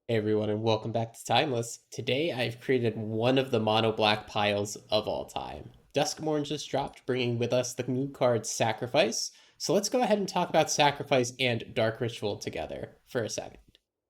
Hey everyone, and welcome back to Timeless. Today I've created one of the mono black piles of all time. Duskmourn just dropped, bringing with us the new card Sacrifice. So let's go ahead and talk about Sacrifice and Dark Ritual together for a second.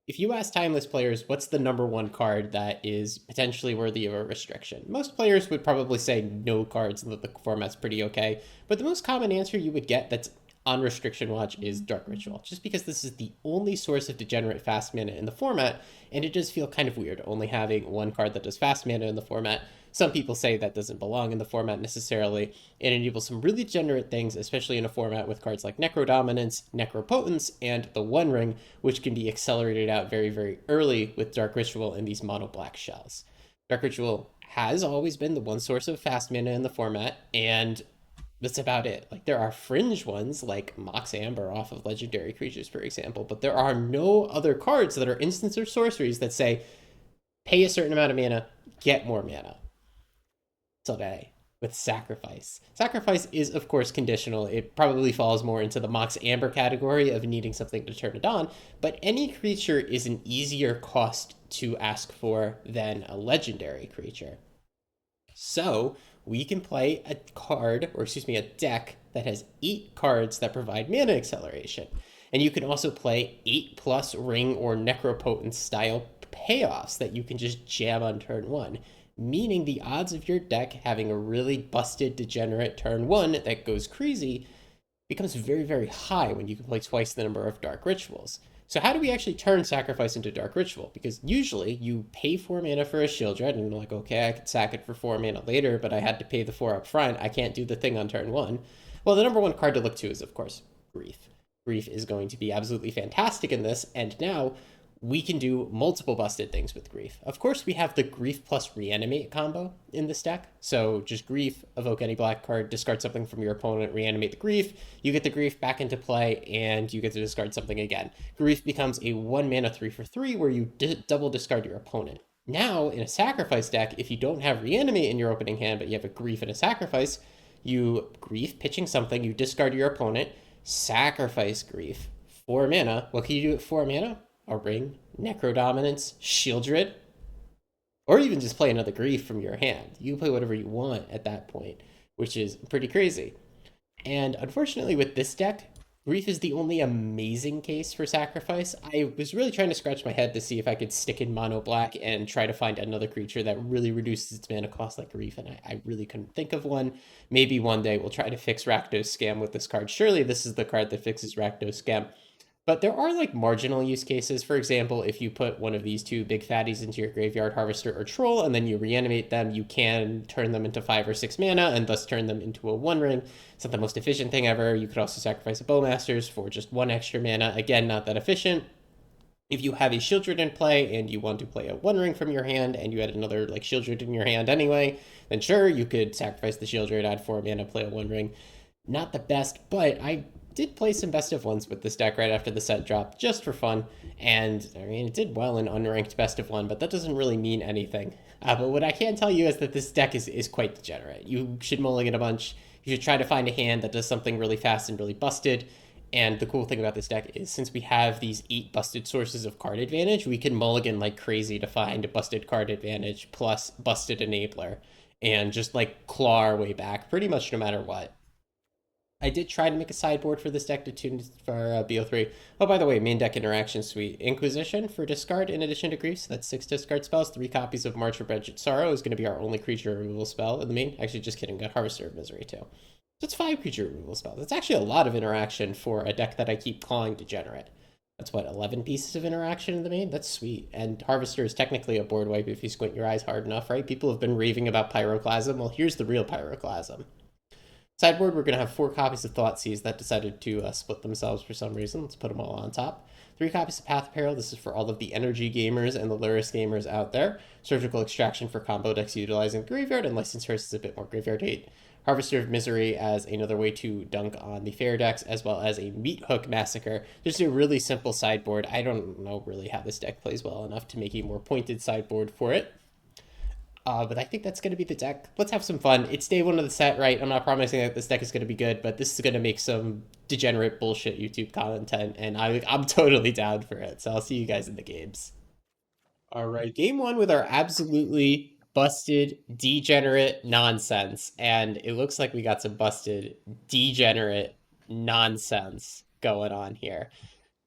If you ask Timeless players what's the number one card that is potentially worthy of a restriction, most players would probably say no cards and that the format's pretty okay. But the most common answer you would get that's on restriction watch is Dark Ritual, just because this is the only source of degenerate fast mana in the format, and it does feel kind of weird only having one card that does fast mana in the format. Some people say that doesn't belong in the format necessarily. It enables some really degenerate things, especially in a format with cards like Necro Dominance, Necropotence, and the One Ring, which can be accelerated out very, very early with Dark Ritual and these mono black shells. Dark Ritual has always been the one source of fast mana in the format, and that's about it. Like, there are fringe ones like Mox Amber off of Legendary Creatures, for example, but there are no other cards that are instants or sorceries that say pay a certain amount of mana, get more mana. Today with Sacrifice. Sacrifice is, of course, conditional. It probably falls more into the Mox Amber category of needing something to turn it on, but any creature is an easier cost to ask for than a legendary creature. So we can play a card, or excuse me, a deck that has 8 cards that provide mana acceleration. And you can also play 8 plus ring or necropotence style payoffs that you can just jam on turn 1, meaning the odds of your deck having a really busted degenerate turn 1 that goes crazy becomes very, very high when you can play twice the number of Dark Rituals. So how do we actually turn Sacrifice into Dark Ritual? Because usually you pay 4 mana for a Sheoldred, and you're like, okay, I could sack it for 4 mana later, but I had to pay the 4 up front. I can't do the thing on turn 1. Well, the number one card to look to is, of course, Grief. Grief is going to be absolutely fantastic in this, and now we can do multiple busted things with Grief. Of course, we have the Grief plus Reanimate combo in this deck. So just Grief, evoke any black card, discard something from your opponent, reanimate the Grief. You get the Grief back into play, and you get to discard something again. Grief becomes a 1 mana 3 for 3 where you double discard your opponent. Now, in a Sacrifice deck, if you don't have Reanimate in your opening hand, but you have a Grief and a Sacrifice, you Grief pitching something, you discard your opponent, sacrifice Grief. 4 mana. What can you do with 4 mana? A ring, Necrodominance, Sheoldred, or even just play another Grief from your hand. You can play whatever you want at that point, which is pretty crazy. And unfortunately, with this deck, Grief is the only amazing case for Sacrifice. I was really trying to scratch my head to see if I could stick in mono black and try to find another creature that really reduces its mana cost like Grief, and I really couldn't think of one. Maybe one day we'll try to fix Rakdos Scam with this card. Surely this is the card that fixes Rakdos Scam. But there are like marginal use cases. For example, if you put one of these two big fatties into your graveyard, Harvester or Troll, and then you reanimate them, you can turn them into 5 or 6 mana and thus turn them into a One Ring. It's not the most efficient thing ever. You could also sacrifice a Bowmasters for just 1 extra mana. Again, not that efficient. If you have a Sheoldred in play and you want to play a One Ring from your hand and you had another like Sheoldred in your hand anyway, then sure, you could sacrifice the Sheoldred, add 4 mana, play a One Ring. Not the best, but I did play some best of ones with this deck right after the set dropped, just for fun. And I mean, it did well in unranked best of one, but that doesn't really mean anything. But what I can tell you is that this deck is quite degenerate. You should mulligan a bunch. You should try to find a hand that does something really fast and really busted. And the cool thing about this deck is since we have these 8 busted sources of card advantage, we can mulligan like crazy to find a busted card advantage plus busted enabler and just like claw our way back pretty much no matter what. I did try to make a sideboard for this deck to tune for Bo3. Oh, by the way, main deck interaction suite. Inquisition for discard in addition to Grief. So that's 6 discard spells. 3 copies of March of Wretched Sorrow is going to be our only creature removal spell in the main. Actually, just kidding. Got Harvester of Misery too. So it's 5 creature removal spells. That's actually a lot of interaction for a deck that I keep calling Degenerate. That's what, 11 pieces of interaction in the main? That's sweet. And Harvester is technically a board wipe if you squint your eyes hard enough, right? People have been raving about Pyroclasm. Well, here's the real Pyroclasm. Sideboard, we're going to have 4 copies of Thoughtseize that decided to split themselves for some reason. Let's put them all on top. 3 copies of Path Peril. This is for all of the energy gamers and the Luris gamers out there. Surgical Extraction for combo decks utilizing the graveyard, and License Curse is a bit more graveyard hate. Harvester of Misery as another way to dunk on the fair decks, as well as a Meat Hook Massacre. Just a really simple sideboard. I don't know really how this deck plays well enough to make a more pointed sideboard for it. But I think that's going to be the deck. Let's have some fun. It's day 1 of the set, right? I'm not promising that this deck is going to be good, but this is going to make some degenerate bullshit YouTube content, and I'm totally down for it. So I'll see you guys in the games. All right, game one with our absolutely busted degenerate nonsense. And it looks like we got some busted degenerate nonsense going on here.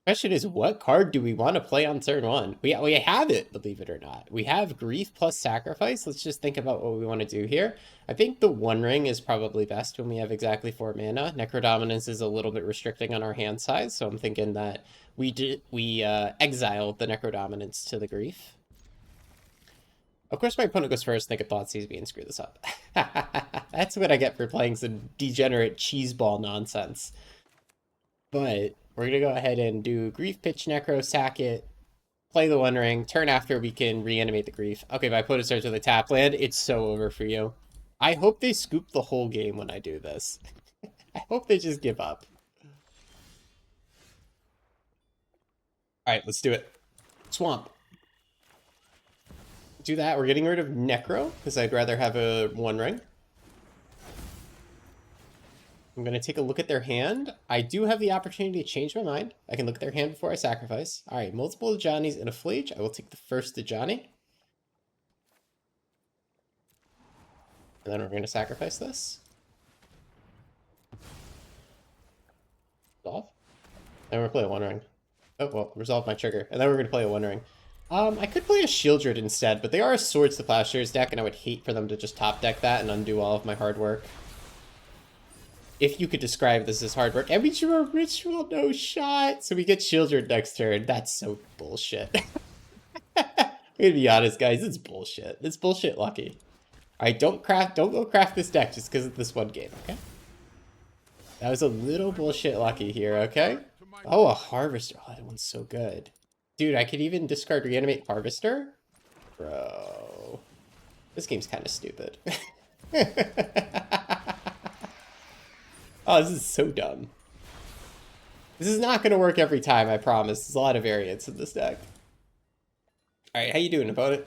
Question is, what card do we want to play on turn one? We have it, believe it or not. We have Grief plus Sacrifice. Let's just think about what we want to do here. I think the One Ring is probably best when we have exactly 4 mana. Necrodominance is a little bit restricting on our hand size, so I'm thinking that we exile the Necrodominance to the Grief. Of course, my opponent goes first, and they could Thoughtseize me and screw this up. That's what I get for playing some degenerate cheeseball nonsense. But we're going to go ahead and do Grief, Pitch, Necro, sack it, play the One Ring. Turn after, we can reanimate the Grief. Okay, my opponent starts with a tap land. It's so over for you. I hope they scoop the whole game when I do this. I hope they just give up. Alright, let's do it. Swamp. Do that. We're getting rid of Necro, because I'd rather have a One Ring. I'm going to take a look at their hand. I do have the opportunity to change my mind. I can look at their hand before I sacrifice. All right, multiple Johnnies and a Flage. I will take the first Johnny. And then we're going to sacrifice this. Resolve. Then we're going to play a One Ring. Oh, well, resolve my trigger. And then we're going to play a One Ring. I could play a Shieldred instead, but they are a Swords to Plowshares deck, and I would hate for them to just top deck that and undo all of my hard work. If you could describe this as hard work. And we drew a Ritual, no shot. So we get Shieldred next turn. That's so bullshit. I'm gonna be honest, guys. It's bullshit. It's bullshit lucky. Alright, don't go craft this deck just because of this one game, okay? That was a little bullshit lucky here, okay? Oh, a Harvester. Oh, that one's so good. Dude, I could even discard Reanimate Harvester? Bro. This game's kind of stupid. Oh, this is so dumb. This is not going to work every time, I promise. There's a lot of variance in this deck. Alright, how you doing, opponent?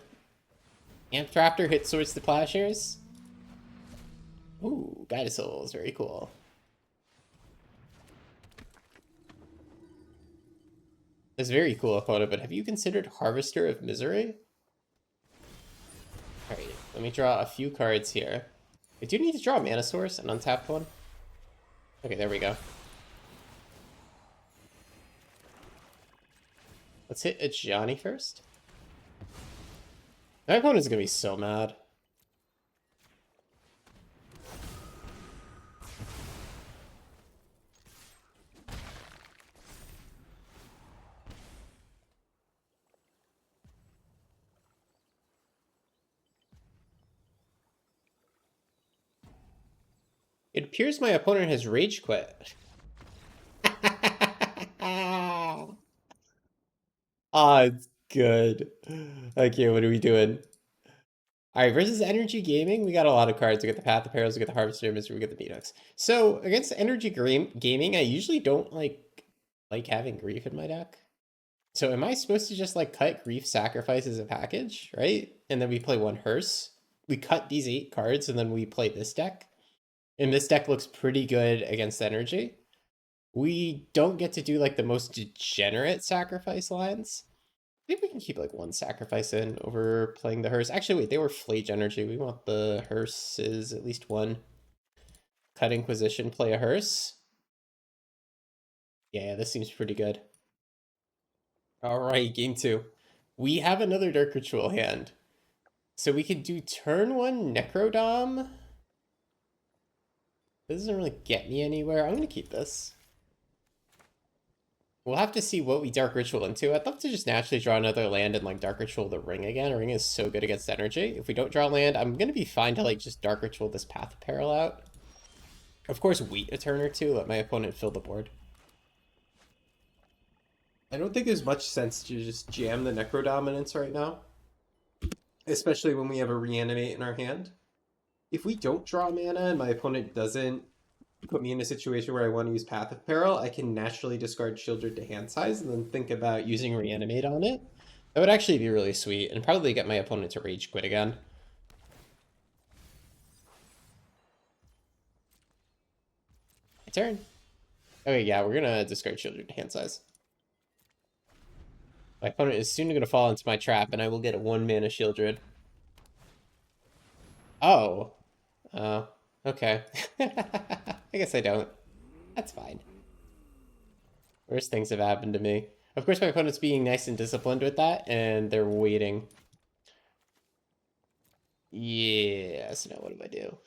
Amptraptor hits Swords to Plowshares. Ooh, Guided Soul is very cool. It's very cool, opponent, but have you considered Harvester of Misery? Alright, let me draw a few cards here. I do need to draw a Mana Source, an untapped one. Okay, there we go. Let's hit a Johnny first. My opponent's gonna be so mad. It appears my opponent has rage quit. Ah, it's good. Okay, what are we doing? Alright, versus Energy Gaming, we got a lot of cards. We get the Path of Perils, we get the Harvester of Misery, we get the Medox. So, against Energy Gaming, I usually don't like having Grief in my deck. So am I supposed to just like cut Grief Sacrifice as a package, right? And then we play one Hearse. We cut these 8 cards and then we play this deck. And this deck looks pretty good against Energy. We don't get to do like the most degenerate sacrifice lines. I think we can keep like one sacrifice in over playing the Hearse. Actually, wait, they were Flage Energy. We want the Hearses, at least one. Cut Inquisition, play a Hearse. Yeah, this seems pretty good. Alright, game 2. We have another Dark Ritual hand. So we could do turn 1 Necrodom. This doesn't really get me anywhere. I'm going to keep this. We'll have to see what we Dark Ritual into. I'd love to just naturally draw another land and like Dark Ritual the Ring again. Ring is so good against Energy. If we don't draw land, I'm going to be fine to like just Dark Ritual this Path of Peril out. Of course, wait a turn or two. Let my opponent fill the board. I don't think there's much sense to just jam the Necrodominance right now. Especially when we have a Reanimate in our hand. If we don't draw mana and my opponent doesn't put me in a situation where I want to use Path of Peril, I can naturally discard Shieldred to hand size and then think about using Reanimate on it. That would actually be really sweet and probably get my opponent to rage quit again. My turn. Okay, yeah, we're gonna discard Shieldred to hand size. My opponent is soon going to fall into my trap, and I will get a 1-mana Shieldred. Oh. Oh. Okay. I guess I don't. That's fine. Worse things have happened to me. Of course, my opponent's being nice and disciplined with that, and they're waiting. Yeah, so now what do I do?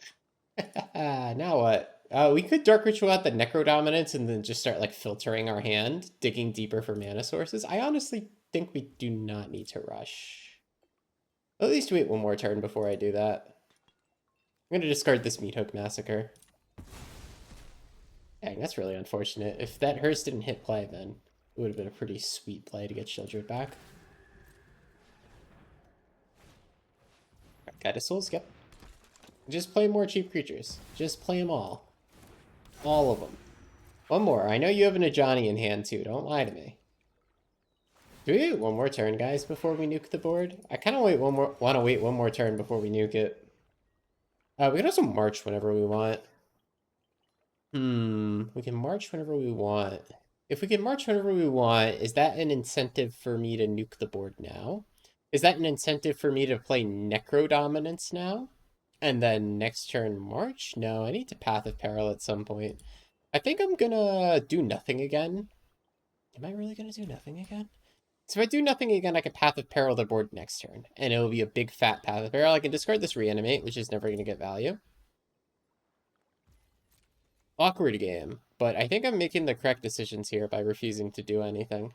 Now what? We could Dark Ritual out the Necro Dominance and then just start like filtering our hand, digging deeper for mana sources. I honestly think we do not need to rush. At least wait one more turn before I do that. I'm going to discard this Meathook Massacre. Dang, that's really unfortunate. If that Hearse didn't hit play, then it would have been a pretty sweet play to get Shieldred back. Guide of Souls, yep. Just play more cheap creatures. Just play them all. All of them. One more. I know you have an Ajani in hand too. Don't lie to me. Do we wait one more turn, guys, before we nuke the board? I kind of want to wait one more turn before we nuke it. We can also march whenever we want. We can march whenever we want. If we can march whenever we want, is that an incentive for me to nuke the board now? Is that an incentive for me to play Necro Dominance now? And then next turn march? No, I need to Path of Peril at some point. I think I'm gonna do nothing again. Am I really gonna do nothing again? So if I do nothing again, I can Path of Peril the board next turn. And it'll be a big fat Path of Peril. I can discard this Reanimate, which is never gonna get value. Awkward game. But I think I'm making the correct decisions here by refusing to do anything.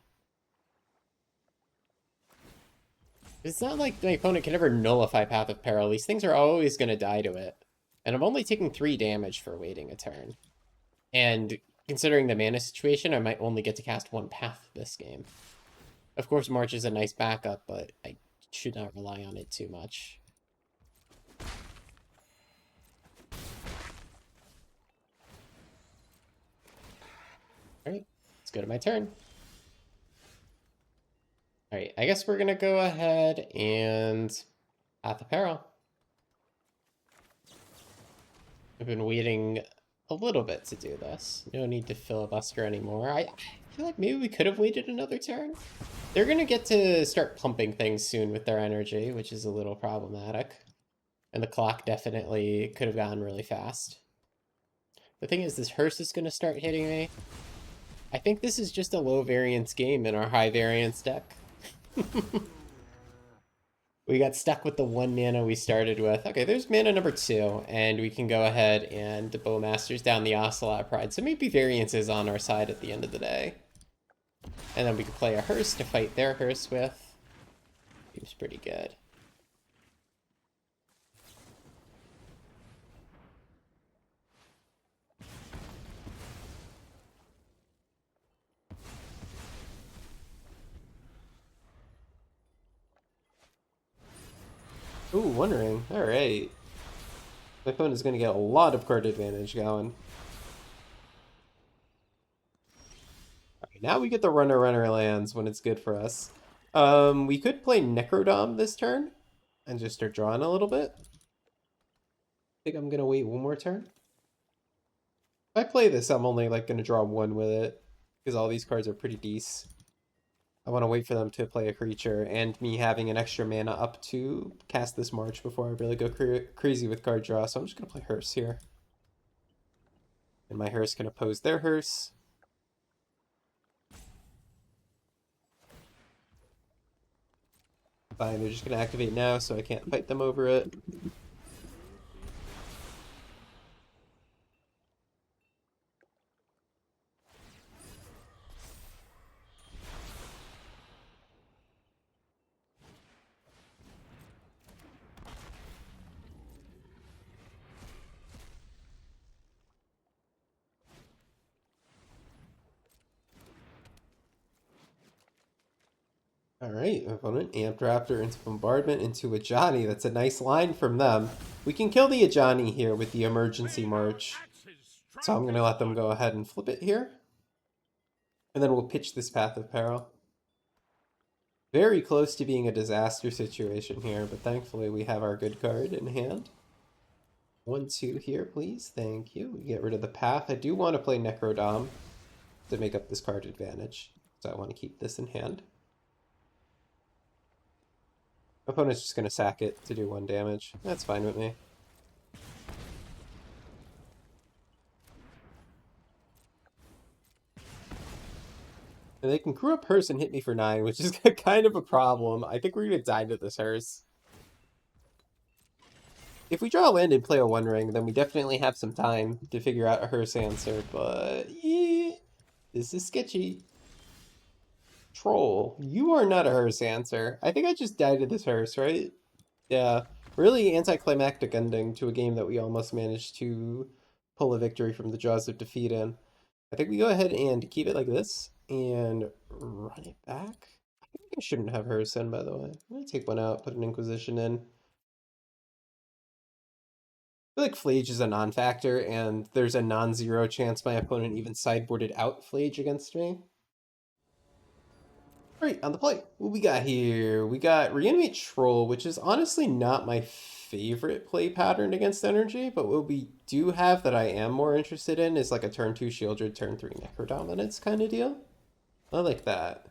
It's not like my opponent can ever nullify Path of Peril. These things are always going to die to it. And I'm only taking 3 damage for waiting a turn. And considering the mana situation, I might only get to cast 1 Path this game. Of course, March is a nice backup, but I should not rely on it too much. Alright, let's go to my turn. Alright, I guess we're going to go ahead and Path of Peril. I've been waiting a little bit to do this. No need to filibuster anymore. I feel like maybe we could have waited another turn. They're going to get to start pumping things soon with their energy, which is a little problematic. And the clock definitely could have gone really fast. The thing is, this Hearse is going to start hitting me. I think this is just a low variance game in our high variance deck. We got stuck with the 1 mana we started with. Okay, there's mana number 2, and we can go ahead and Bowmasters down the Ocelot Pride. So maybe variance is on our side at the end of the day. And then we can play a Hearse to fight their Hearse with. Seems pretty good. Ooh, Wondering. Alright. My opponent is going to get a lot of card advantage going. Alright, now we get the runner lands when it's good for us. We could play Necrodom this turn and just start drawing a little bit. I think I'm going to wait one more turn. If I play this, I'm only like going to draw 1 with it because all these cards are pretty decent. I want to wait for them to play a creature and me having an extra mana up to cast this March before I really go crazy with card draw. So I'm just going to play Hearse here. And my Hearse can oppose their Hearse. Fine, they're just going to activate now so I can't fight them over it. Alright, opponent amped Raptor into Bombardment into Ajani. That's a nice line from them. We can kill the Ajani here with the Emergency March. So I'm going to let them go ahead and flip it here. And then we'll pitch this Path of Peril. Very close to being a disaster situation here, but thankfully we have our good card in hand. 1-2 here, please. Thank you. We get rid of the Path. I do want to play Necrodom to make up this card advantage. So I want to keep this in hand. Opponent's just gonna sack it to do 1 damage. That's fine with me. And they can crew up Hearse and hit me for 9, which is kind of a problem. I think we're gonna die to this Hearse. If we draw a land and play a 1-ring, then we definitely have some time to figure out a Hearse answer, but yeah, this is sketchy. Troll, you are not a Hearse answer. I think I just died to this Hearse, right? Yeah, really anticlimactic ending to a game that we almost managed to pull a victory from the jaws of defeat in. I think we go ahead and keep it like this and run it back. I think I shouldn't have Hearse in, by the way. I'm gonna take one out, put an Inquisition in. I feel like Flage is a non-factor, and there's a non-zero chance my opponent even sideboarded out Flage against me. Alright, on the plate, what we got here? We got Reanimate Troll, which is honestly not my favorite play pattern against energy, but what we do have that I am more interested in is like a turn 2 Shieldred, turn 3 Necrodominance kind of deal. I like that.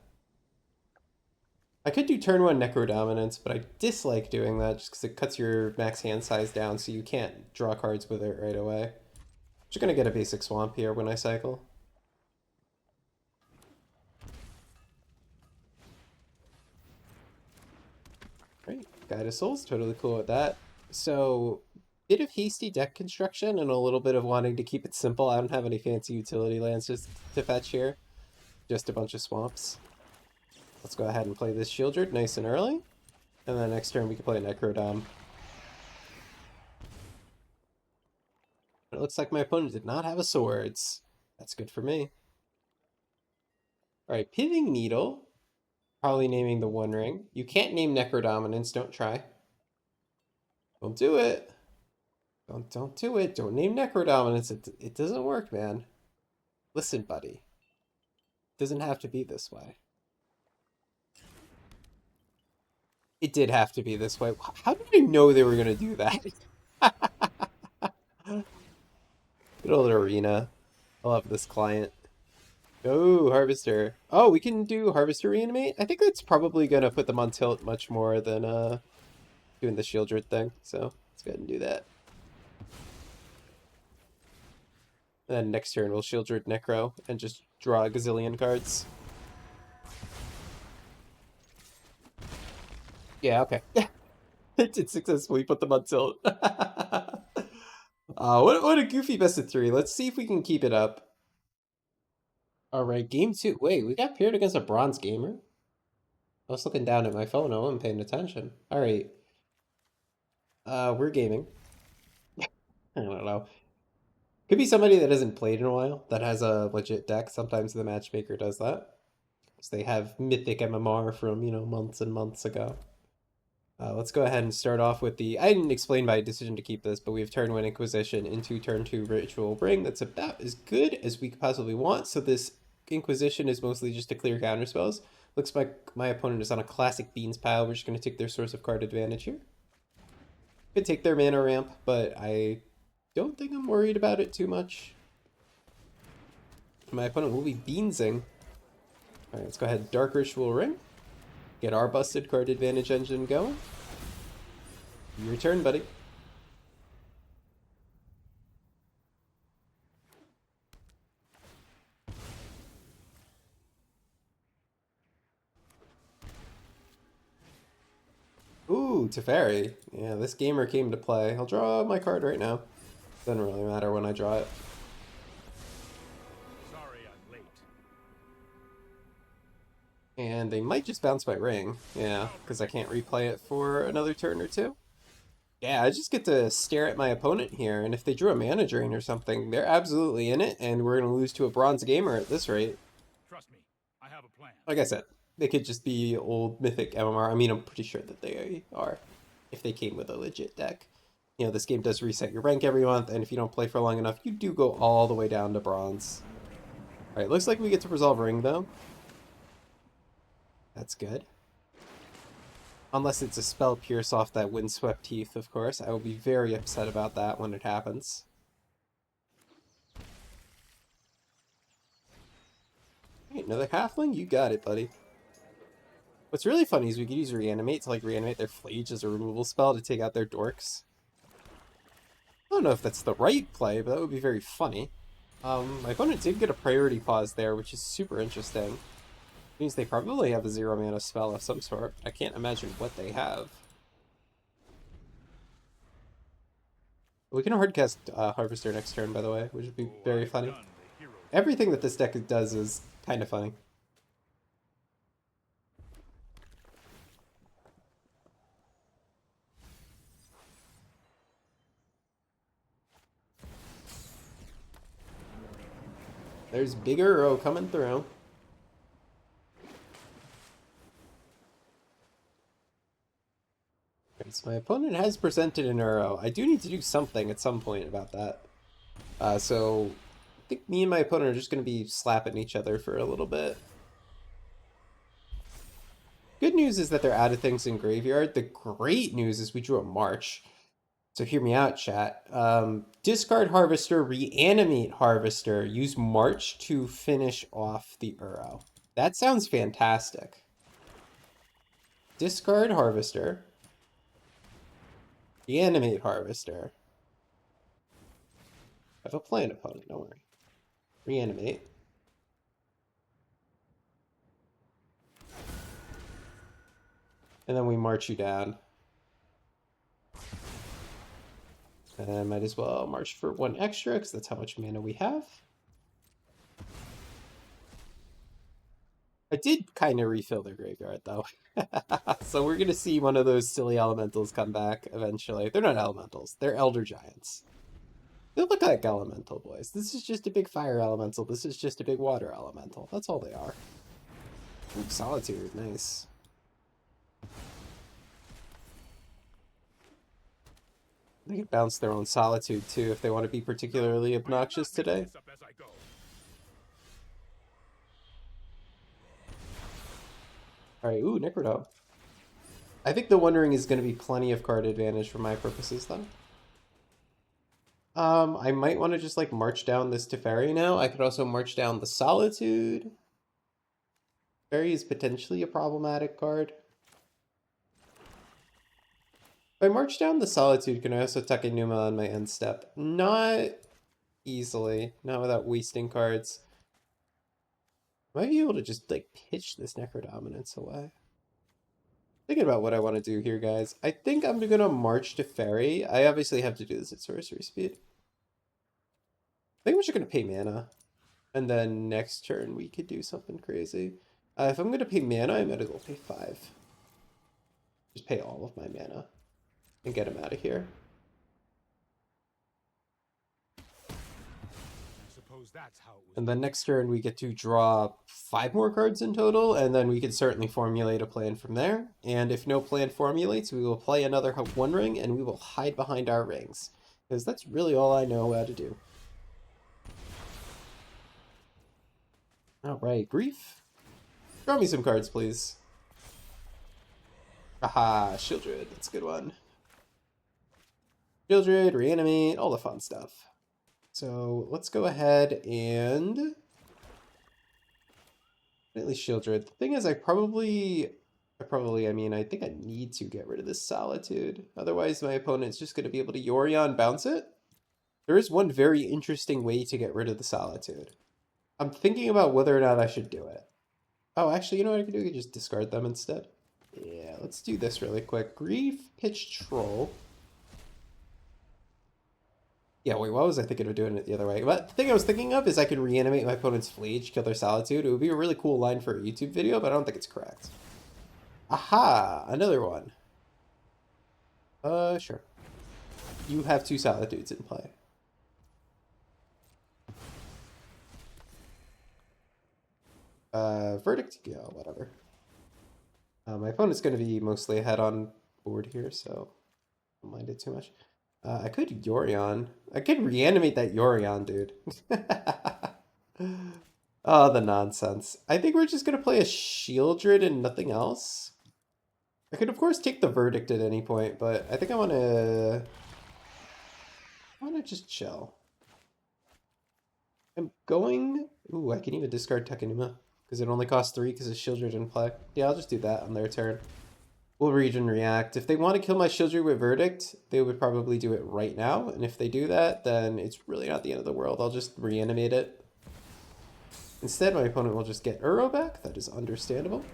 I could do turn 1 Necrodominance, but I dislike doing that just because it cuts your max hand size down so you can't draw cards with it right away. Just gonna get a basic Swamp here when I cycle. Right, Guide of Souls, totally cool with that. So, bit of hasty deck construction and a little bit of wanting to keep it simple. I don't have any fancy utility lands just to fetch here. Just a bunch of swamps. Let's go ahead and play this Shieldred nice and early. And then next turn we can play Necrodom. It looks like my opponent did not have a swords. That's good for me. Alright, Pithing Needle. Probably naming the 1-ring. You can't name Necrodominance, don't try. Don't do it. Don't do it. Don't name Necrodominance. It doesn't work, man. Listen, buddy. It doesn't have to be this way. It did have to be this way. How did I know they were going to do that? Good old Arena. I love this client. Oh, Harvester. Oh, we can do Harvester Reanimate? I think that's probably going to put them on tilt much more than doing the Shieldred thing. So let's go ahead and do that. And then next turn we'll Shieldred Necro and just draw a gazillion cards. Yeah, okay. It did successfully put them on tilt. What a goofy best of 3. Let's see if we can keep it up. Alright, game 2. Wait, we got paired against a bronze gamer? I was looking down at my phone. I wasn't paying attention. Alright. We're gaming. I don't know. Could be somebody that hasn't played in a while, that has a legit deck. Sometimes the matchmaker does that. Because they have Mythic MMR from, months and months ago. Let's go ahead and start off with the... I didn't explain my decision to keep this, but we have turn 1 Inquisition into turn 2 Ritual Ring. That's about as good as we could possibly want. So this Inquisition is mostly just to clear counterspells. Looks like my opponent is on a classic Beans pile. We're just going to take their source of card advantage here. Could take their mana ramp, but I don't think I'm worried about it too much. My opponent will be Beansing. Alright, let's go ahead. Dark Ritual Ring. Get our busted card advantage engine going. Your turn, buddy. Ooh, Teferi. Yeah, this gamer came to play. I'll draw my card right now. Doesn't really matter when I draw it. Sorry I'm late. And they might just bounce my ring. Yeah, because I can't replay it for another turn or 2. Yeah, I just get to stare at my opponent here, and if they drew a mana drain or something, they're absolutely in it, and we're going to lose to a bronze gamer at this rate. Trust me, I have a plan. Like I said, they could just be old Mythic MMR. I mean, I'm pretty sure that they are, if they came with a legit deck. This game does reset your rank every month, and if you don't play for long enough, you do go all the way down to bronze. Alright, looks like we get to resolve Ring, though. That's good. Unless it's a spell pierce off that Windswept Teeth, of course. I will be very upset about that when it happens. Alright, another halfling? You got it, buddy. What's really funny is we could use Reanimate to like reanimate their Flage as a removal spell to take out their dorks. I don't know if that's the right play, but that would be very funny. My opponent did get a priority pause there, which is super interesting. Means they probably have a 0 mana spell of some sort. I can't imagine what they have. We can hardcast Harvester next turn, by the way, which would be very funny. Everything that this deck does is kind of funny. There's Big Uro coming through. Okay, so my opponent has presented an Uro. I do need to do something at some point about that. So I think me and my opponent are just going to be slapping each other for a little bit. Good news is that they're out of things in graveyard. The great news is we drew a March. So hear me out, chat. Discard Harvester, reanimate Harvester, use March to finish off the Uro. That sounds fantastic. Discard Harvester, reanimate Harvester. I have a plan, opponent, don't worry. Reanimate. And then we march you down. And I might as well march for 1 extra, because that's how much mana we have. I did kind of refill their graveyard, though. So we're going to see one of those silly elementals come back eventually. They're not elementals. They're elder giants. They look like elemental boys. This is just a big fire elemental. This is just a big water elemental. That's all they are. Ooh, Solitude, nice. They can bounce their own Solitude, too, if they want to be particularly obnoxious today. Alright, ooh, Necrodome. I think the Wondering is going to be plenty of card advantage for my purposes, though. I might want to just, like, march down this Teferi now. I could also march down the Solitude. Teferi is potentially a problematic card. If I march down the Solitude, can I also tuck a Numa on my end step? Not easily. Not without wasting cards. I might be able to just, like, pitch this Necrodominance away. Thinking about what I want to do here, guys. I think I'm going to march to Fairy. I obviously have to do this at sorcery speed. I think we're just going to pay mana. And then next turn we could do something crazy. If I'm going to pay mana, I might as well pay 5. Just pay all of my mana. And get him out of here. And then next turn we get to draw 5 more cards in total, and then we can certainly formulate a plan from there. And if no plan formulates, we will play another One Ring, and we will hide behind our rings. Because that's really all I know how to do. Alright, Grief. Draw me some cards, please. Aha, Shieldred, that's a good one. Shieldred, Reanimate, all the fun stuff. So let's go ahead and at least Shieldred. The thing is, I think I need to get rid of this Solitude. Otherwise, my opponent's just going to be able to Yorion bounce it. There is one very interesting way to get rid of the Solitude. I'm thinking about whether or not I should do it. Oh, actually, you know what I can do? I can just discard them instead. Yeah, let's do this really quick. Grief, Pitch Troll. Yeah, wait, what was I thinking of doing it the other way? But the thing I was thinking of is I could reanimate my opponent's Flage, kill their Solitude. It would be a really cool line for a YouTube video, but I don't think it's correct. Aha! Another one. Sure. You have 2 Solitudes in play. Verdict? Yeah, whatever. My opponent's going to be mostly ahead on board here, so don't mind it too much. I could Yorion. I could reanimate that Yorion, dude. Oh, the nonsense. I think we're just going to play a Shieldred and nothing else. I could, of course, take the Verdict at any point, but I think I want to just chill. I'm going... Ooh, I can even discard Takenuma. because it only costs 3 because his Shieldred didn't play. Yeah, I'll just do that on their turn. We'll region react. If they want to kill my Shieldred with Verdict, they would probably do it right now. And if they do that, then it's really not the end of the world. I'll just reanimate it. Instead, my opponent will just get Uro back. That is understandable.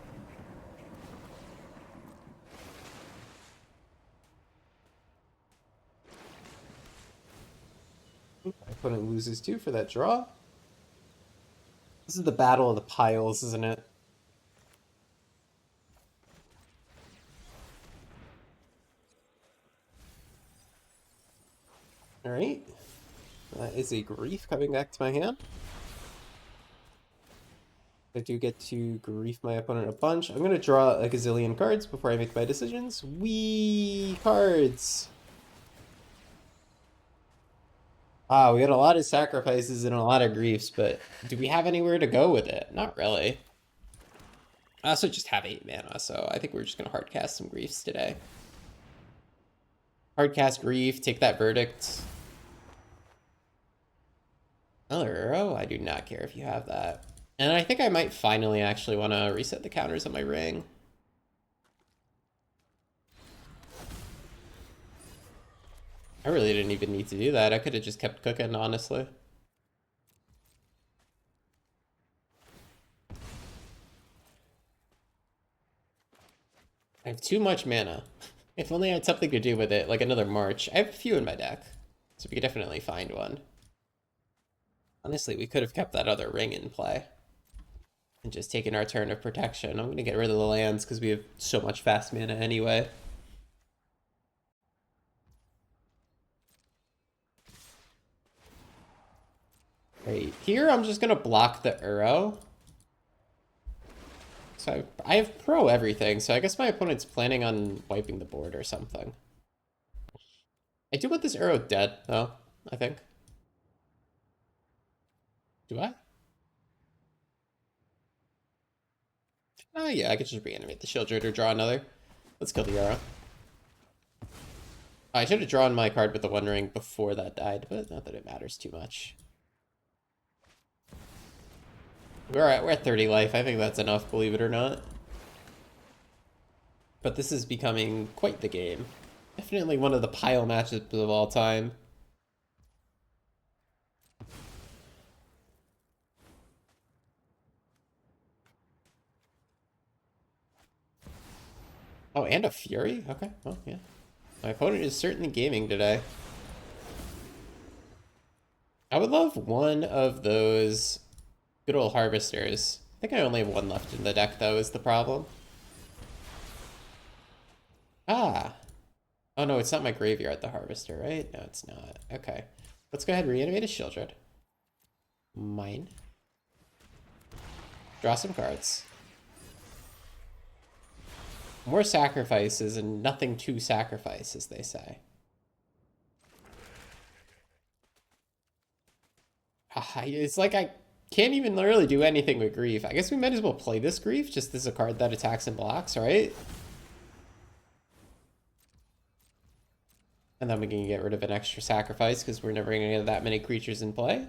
My opponent loses 2 for that draw. This is the battle of the piles, isn't it? Alright. That is a Grief coming back to my hand. I do get to grief my opponent a bunch. I'm going to draw a gazillion cards before I make my decisions. Wee cards! Ah, we got a lot of sacrifices and a lot of griefs, but do we have anywhere to go with it? Not really. I also just have 8 mana, so I think we're just going to hardcast some griefs today. Hardcast grief, take that verdict. Another Uro? I do not care if you have that. And I think I might finally actually want to reset the counters on my ring. I really didn't even need to do that. I could have just kept cooking, honestly. I have too much mana. If only I had something to do with it, like another March. I have a few in my deck, so we could definitely find one. Honestly, we could have kept that other ring in play. And just taken our turn of protection. I'm going to get rid of the lands because we have so much fast mana anyway. Right, here I'm just going to block the Uro. So I have pro everything, so I guess my opponent's planning on wiping the board or something. I do want this Uro dead, though, I think. Do I? Oh yeah, I could just reanimate the Shieldred or draw another. Let's kill the Uro. I should have drawn my card with the One Ring before that died, but not that it matters too much. We're at 30 life. I think that's enough, believe it or not. But this is becoming quite the game. Definitely one of the pile matchups of all time. Oh, and a Fury? Okay, well, yeah. My opponent is certainly gaming today. I would love one of those good old Harvesters. I think I only have one left in the deck, though, is the problem. Ah. Oh, no, it's not my graveyard, the Harvester, right? No, it's not. Okay. Let's go ahead and reanimate a Shieldred. Mine. Draw some cards. More sacrifices and nothing to sacrifice, as they say. It's like I can't even really do anything with Grief. I guess we might as well play this Grief, just as a card that attacks and blocks, right? And then we can get rid of an extra sacrifice, because we're never going to get that many creatures in play.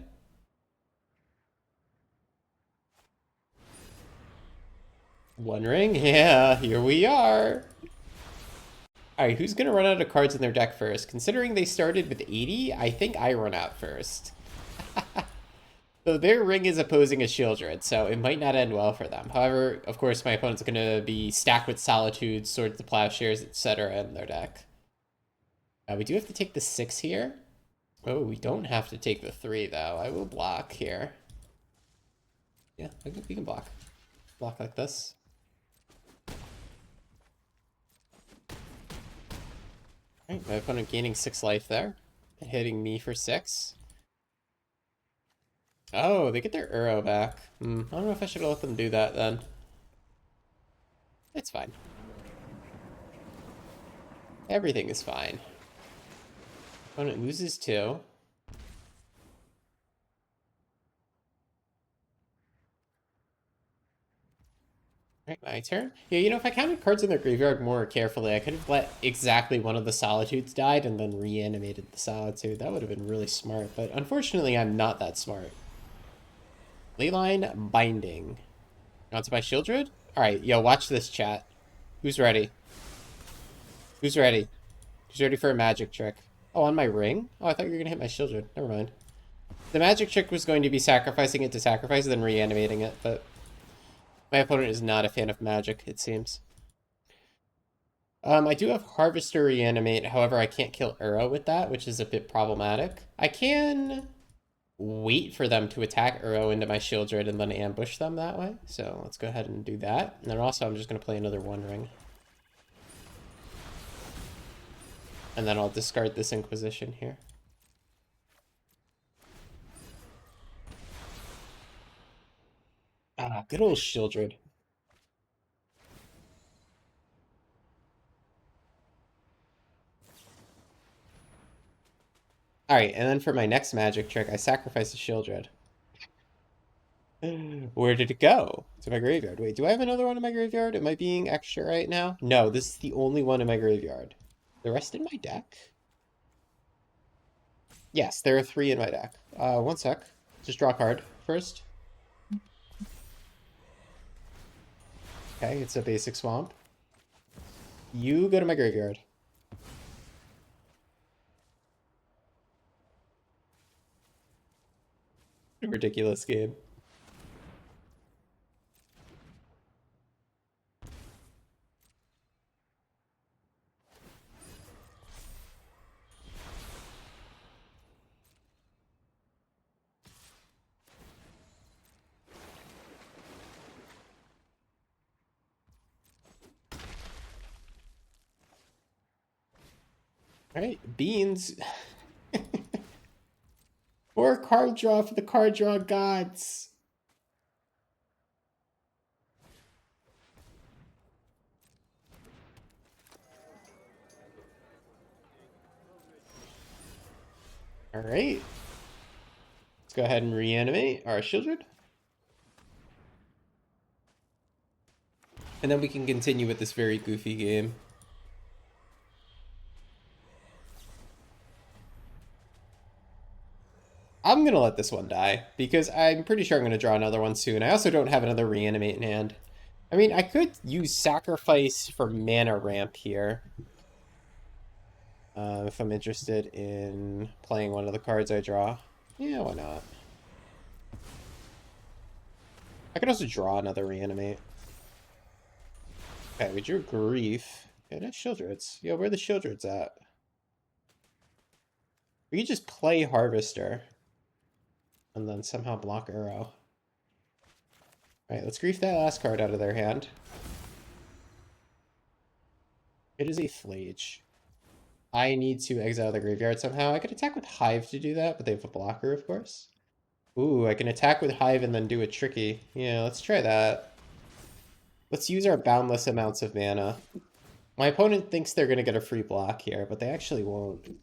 One Ring? Yeah, here we are. Alright, who's going to run out of cards in their deck first? Considering they started with 80, I think I run out first. So their ring is opposing a Shieldred, so it might not end well for them. However, of course, my opponent's going to be stacked with Solitudes, Swords to Plowshares, etc. in their deck. We do have to take the 6 here. Oh, we don't have to take the 3, though. I will block here. Yeah, we can block. Block like this. Alright, my opponent gaining 6 life there. And hitting me for 6. Oh, they get their Uro back. I don't know if I should let them do that then. It's fine. Everything is fine. Opponent loses 2. Alright, my turn. Yeah, you know, if I counted cards in their graveyard more carefully, I could have let exactly one of the Solitudes died and then reanimated the Solitude. That would have been really smart, but unfortunately I'm not that smart. Leyline Binding. Onto my Shieldred? Alright, yo, watch this, chat. Who's ready? Who's ready? Who's ready for a magic trick? Oh, on my ring? Oh, I thought you were gonna hit my Shieldred. Never mind. The magic trick was going to be sacrificing it to sacrifice, then reanimating it, but my opponent is not a fan of magic, it seems. I do have Harvester reanimate, however, I can't kill Uro with that, which is a bit problematic. I can wait for them to attack Uro into my Shieldred and then ambush them that way. So let's go ahead and do that. And then also I'm just going to play another One Ring. And then I'll discard this Inquisition here. Ah, good old Shieldred. Alright, and then for my next magic trick, I sacrifice a Shieldred. Where did it go? To my graveyard. Wait, do I have another one in my graveyard? Am I being extra right now? No, this is the only one in my graveyard. The rest in my deck? Yes, there are 3 in my deck. One sec. Just draw a card first. Okay, it's a basic swamp. You go to my graveyard. Ridiculous game. Alright, beans. Or card draw for the card draw gods. Alright. Let's go ahead and reanimate our Shieldred. And then we can continue with this very goofy game. I'm gonna let this one die, because I'm pretty sure I'm gonna draw another one soon. I also don't have another reanimate in hand. I mean, I could use sacrifice for mana ramp here. If I'm interested in playing one of the cards I draw. Yeah, why not? I could also draw another reanimate. Okay, we drew Grief. Okay, that's Shieldreds. Yo, where are the Shieldreds at? We could just play Harvester. And then somehow block Uro. Alright, let's Grief that last card out of their hand. It is a Flage. I need to exile the graveyard somehow. I could attack with Hive to do that, but they have a blocker, of course. Ooh, I can attack with Hive and then do a tricky. Yeah, let's try that. Let's use our boundless amounts of mana. My opponent thinks they're going to get a free block here, but they actually won't.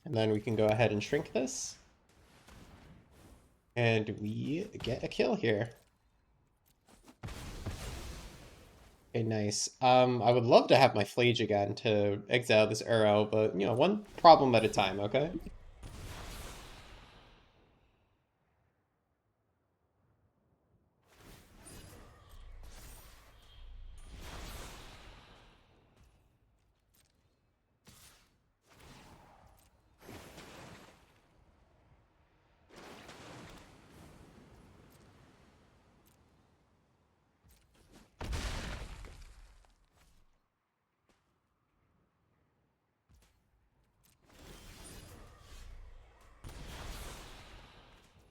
And then we can go ahead and shrink this. And we get a kill here. Okay, nice. I would love to have my Flage again to exile this Uro, but, you know, one problem at a time, okay?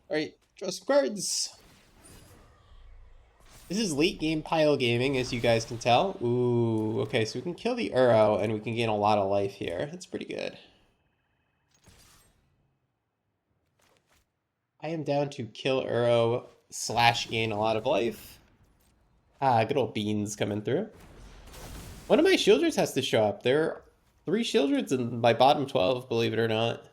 Alright, draw some cards. This is late game pile gaming, as you guys can tell. Ooh, okay, so we can kill the Uro and we can gain a lot of life here. That's pretty good. I am down to kill Uro / gain a lot of life. Ah, good old beans coming through. One of my Shieldreds has to show up. There are 3 Shieldreds in my bottom 12, believe it or not.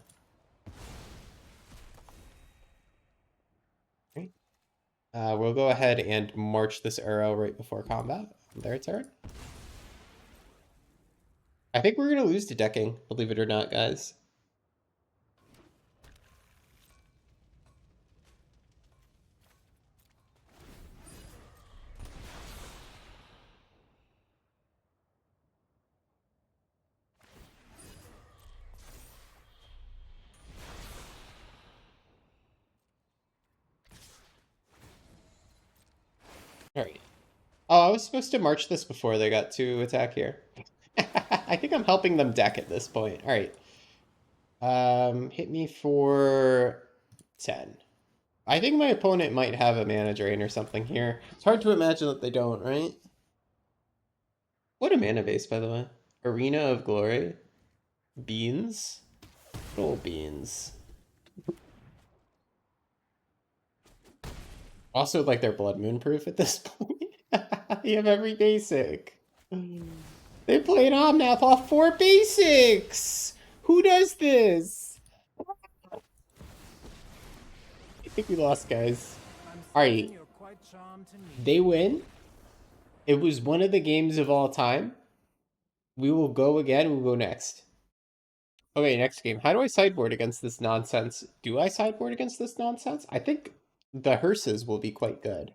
We'll go ahead and march this Uro right before combat. Their turn. I think we're gonna lose to decking, believe it or not, guys. Alright. Oh, I was supposed to march this before they got to attack here. I think I'm helping them deck at this point. Alright. Hit me for 10. I think my opponent might have a mana drain or something here. It's hard to imagine that they don't, right? What a mana base, by the way. Arena of Glory. Beans? Little beans. Also, like, they're Blood Moon proof at this point. You have every basic. They played Omnath off 4 basics! Who does this? I think we lost, guys. Alright. They win. It was one of the games of all time. We will go again. We'll go next. Okay, next game. How do I sideboard against this nonsense? Do I sideboard against this nonsense? I think the hearses will be quite good,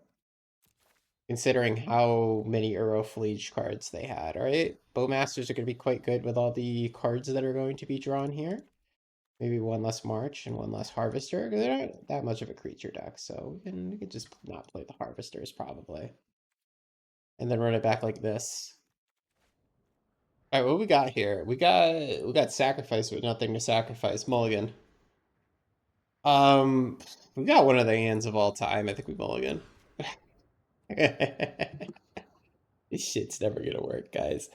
considering how many Eurofleege cards they had, right? Bowmasters are going to be quite good with all the cards that are going to be drawn here. Maybe one less March and one less Harvester. They're not that much of a creature deck, so we can just not play the Harvesters, probably. And then run it back like this. All right, what we got here? We got Sacrifice with nothing to sacrifice. Mulligan. We got one of the hands of all time. I think we mulligan. This shit's never gonna work, guys.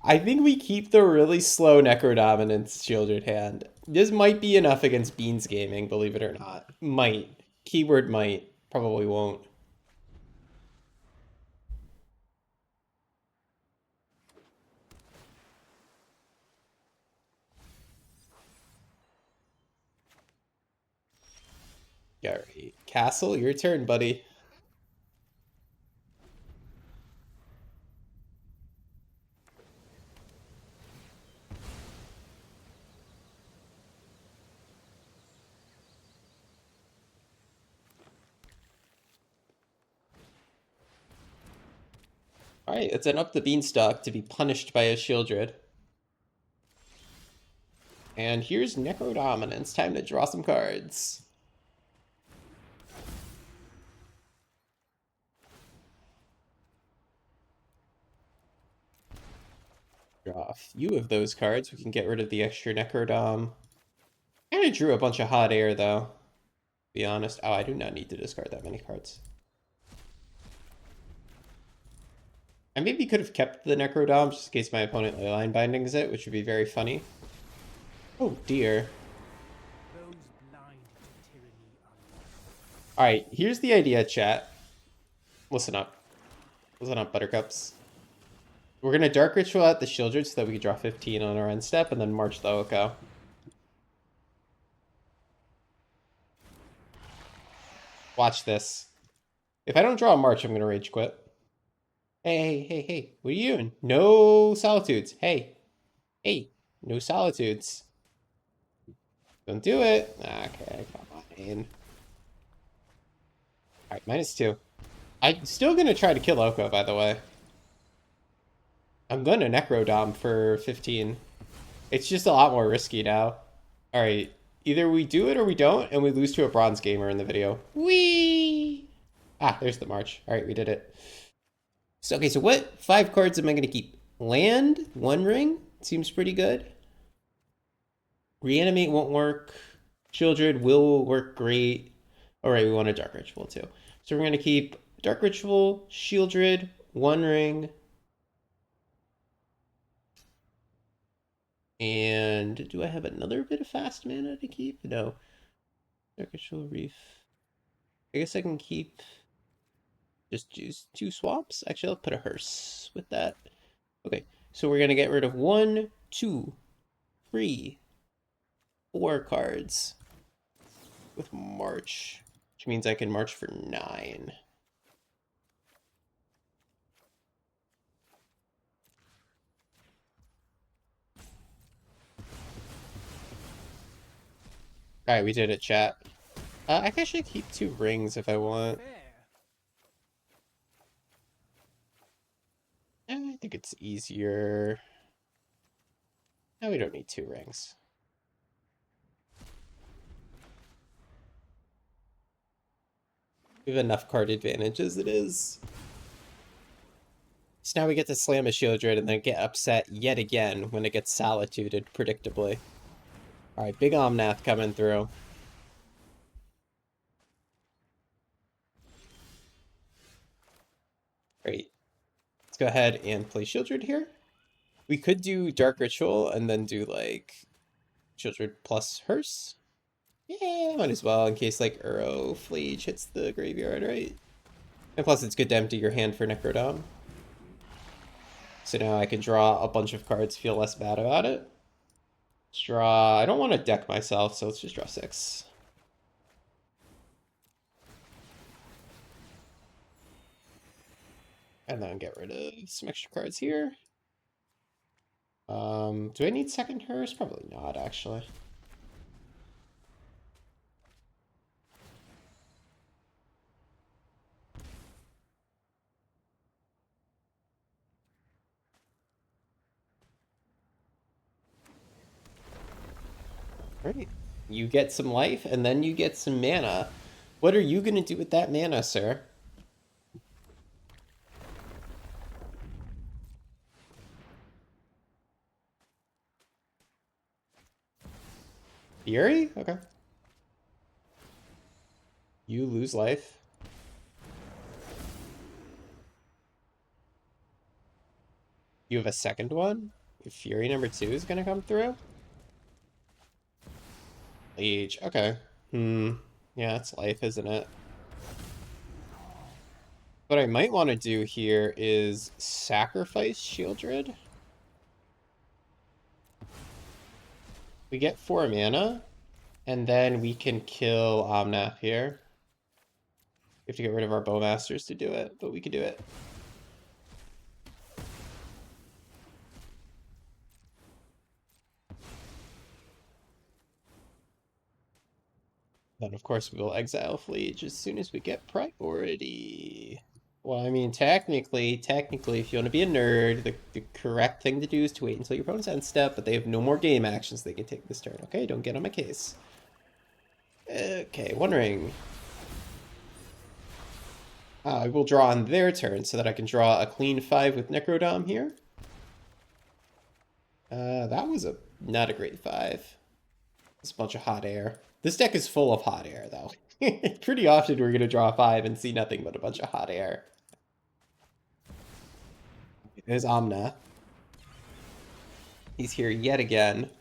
I think we keep the really slow Necrodominance Shielded hand. This might be enough against Beans Gaming, believe it or not. Might. Keyword might. Probably won't. Alright. Castle, your turn, buddy. Alright, it's an up the beanstalk to be punished by a Shieldred. And here's Necrodominance. Time to draw some cards. Draw a few of those cards. We can get rid of the extra Necrodom. Kind of drew a bunch of hot air, though. To be honest. Oh, I do not need to discard that many cards. I maybe could have kept the Necrodom just in case my opponent line bindings it, which would be very funny. Oh dear. Alright, here's the idea, chat. Listen up. Listen up, buttercups. We're going to Dark Ritual out the Shieldred so that we can draw 15 on our end step and then march the Oko. Watch this. If I don't draw a march, I'm going to rage quit. Hey. What are you doing? No solitudes. Hey. No solitudes. Don't do it. Okay, come on. Alright, -2. I'm still going to try to kill Oko, by the way. I'm going to Necrodom for 15. It's just a lot more risky now. Alright, either we do it or we don't, and we lose to a Bronze Gamer in the video. Whee! Ah, there's the march. Alright, we did it. So, okay, so what 5 cards am I going to keep? Land, One Ring, seems pretty good. Reanimate won't work. Shieldred will work great. Alright, we want a Dark Ritual too. So we're going to keep Dark Ritual, Shieldred, One Ring. And do I have another bit of fast mana to keep? No. Dark Ritual, Reef. I guess I can keep just use 2 swaps. Actually, I'll put a hearse with that. Okay, so we're going to get rid of 1, 2, 3, 4 cards with March, which means I can march for 9. Alright, we did it, chat. I can actually keep 2 rings if I want. I think it's easier. No, we don't need 2 rings. We have enough card advantage as it is. So now we get to slam a Shieldred and then get upset yet again when it gets solituded, predictably. Alright, big Omnath coming through. Great. Let's go ahead and play Shieldred here. We could do Dark Ritual and then do, like, Shieldred plus Hearse. Yeah, might as well, in case, like, Uro Flage hits the graveyard, right? And plus, it's good to empty your hand for Necrodome. So now I can draw a bunch of cards, feel less bad about it. Let's draw... I don't want to deck myself, so let's just draw 6. And then get rid of some extra cards here. Do I need second Hearse? Probably not, actually. Right. You get some life, and then you get some mana. What are you going to do with that mana, sir? Fury? Okay. You lose life. You have a second one? Fury number 2 is going to come through? Age. Okay. Yeah, it's life, isn't it? What I might want to do here is sacrifice Shieldred. We get 4 mana, and then we can kill Omnath here. We have to get rid of our Bowmasters to do it, but we can do it. Then, of course, we will exile Fleege as soon as we get priority. Well, I mean, technically, if you want to be a nerd, the correct thing to do is to wait until your opponent's end step, but they have no more game actions they can take this turn. Okay, don't get on my case. Okay, 1 ring. I will draw on their turn so that I can draw a clean 5 with Necrodome here. That was not a great 5. It's a bunch of hot air. This deck is full of hot air, though. Pretty often we're going to draw a 5 and see nothing but a bunch of hot air. There's Omna. He's here yet again.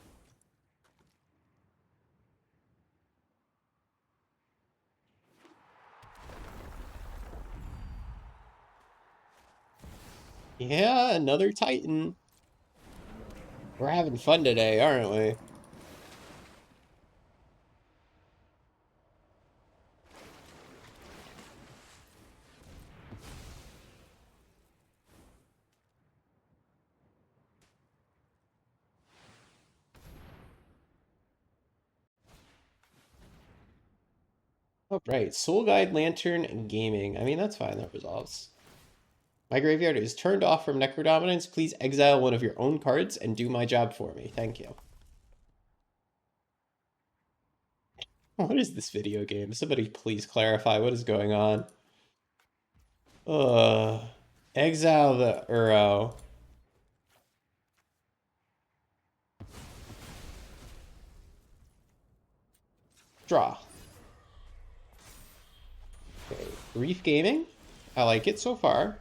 Yeah, another Titan. We're having fun today, aren't we? Oh, right. Soul Guide, Lantern, and Gaming. I mean, that's fine. That resolves. My graveyard is turned off from Necrodominance. Please exile one of your own cards and do my job for me. Thank you. What is this video game? Somebody please clarify what is going on. Exile the Uro. Draw. Okay. Reef Gaming. I like it so far.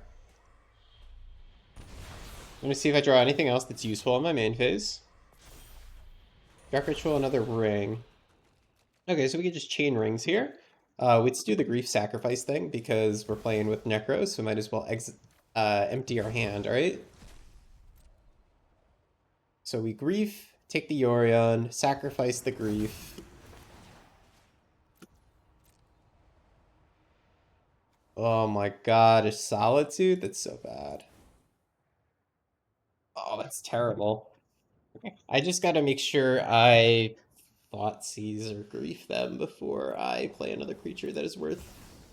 I'm going to see if I draw anything else that's useful in my main phase. Dark Ritual, another ring. Okay, so we can just chain rings here. Let's do the Grief Sacrifice thing because we're playing with Necros, so might as well empty our hand, alright? So we Grief, take the Yorion, sacrifice the Grief. Oh my god, a Solitude? That's so bad. Oh, that's terrible. I just gotta make sure I Thought Seize or Grief them before I play another creature that is worth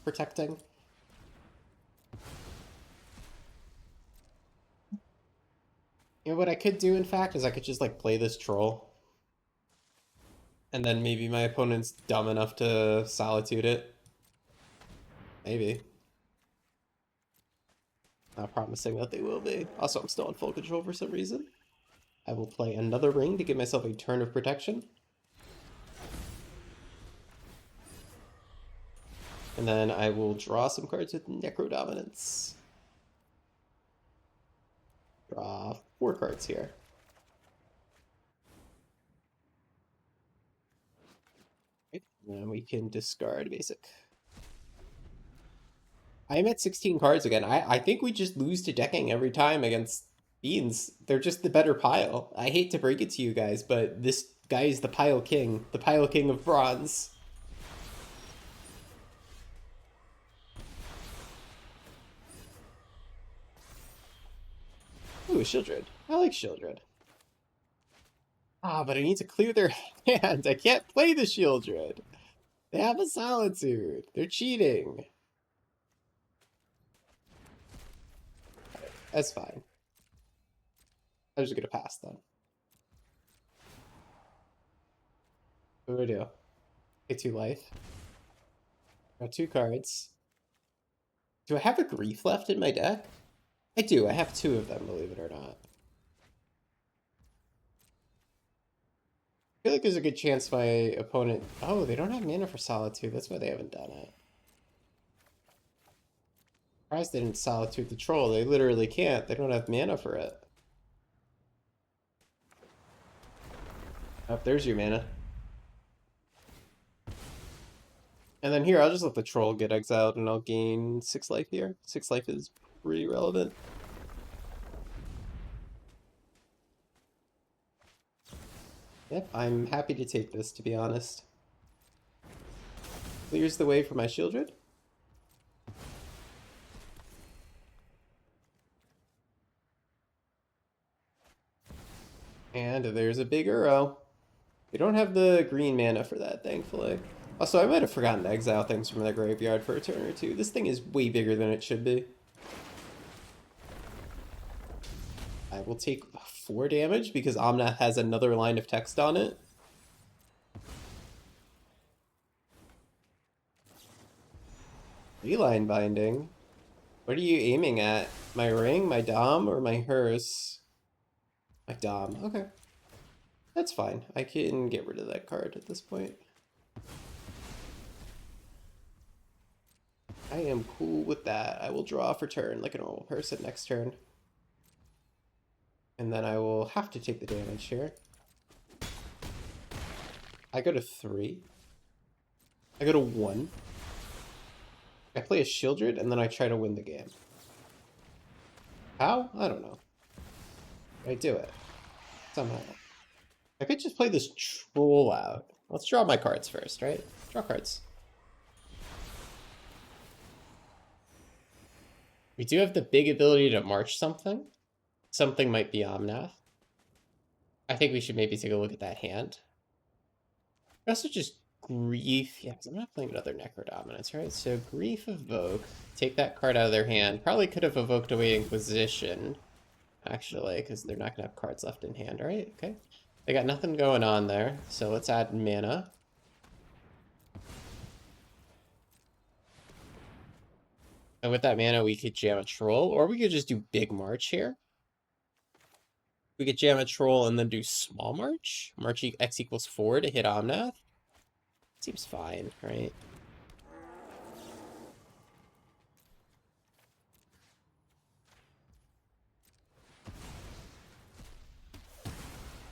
protecting. You know what I could do, in fact, is I could just like play this troll. And then maybe my opponent's dumb enough to Solitude it. Maybe. Not promising that they will be. Also, I'm still in full control for some reason. I will play another ring to give myself a turn of protection. And then I will draw some cards with Necro Dominance. Draw 4 cards here. And we can discard basic. I'm at 16 cards again. I think we just lose to decking every time against Beans. They're just the better pile. I hate to break it to you guys, but this guy is the pile king of bronze. Ooh, Shieldred. I like Shieldred. Ah, but I need to clear their hand. I can't play the Shieldred. They have a Solitude. They're cheating. That's fine. I'm just gonna pass then. What do I do? Get 2 life. Got 2 cards. Do I have a Grief left in my deck? I do. I have 2 of them, believe it or not. I feel like there's a good chance my opponent... Oh, they don't have mana for Solitude. That's why they haven't done it. Surprised they didn't Solitude the Troll. They literally can't. They don't have mana for it. Oh, there's your mana. And then here, I'll just let the Troll get exiled and I'll gain 6 life here. 6 life is pretty relevant. Yep, I'm happy to take this, to be honest. Clears the way for my Shieldred. And there's a big Uro. We don't have the green mana for that, thankfully. Also, I might have forgotten to exile things from the graveyard for a turn or two. This thing is way bigger than it should be. I will take 4 damage because Omnath has another line of text on it. Line binding. What are you aiming at? My ring, my dom, or my hearse? My dom. Okay. That's fine. I can get rid of that card at this point. I am cool with that. I will draw for turn like a normal person next turn. And then I will have to take the damage here. I go to 3. I go to 1. I play a Shieldred, and then I try to win the game. How? I don't know. But I do it. Somehow. I could just play this Troll out. Let's draw my cards first, right? Draw cards. We do have the big ability to march something. Something might be Omnath. I think we should maybe take a look at that hand. We also just Grief. Yeah, because I'm not playing another Necrodominance, right? So Grief Evoke. Take that card out of their hand. Probably could have evoked away Inquisition, actually, because they're not going to have cards left in hand, right? Okay. They got nothing going on there, so let's add mana. And with that mana, we could jam a Troll, or we could just do Big March here. We could jam a Troll and then do Small March. March X equals 4 to hit Omnath. Seems fine, right?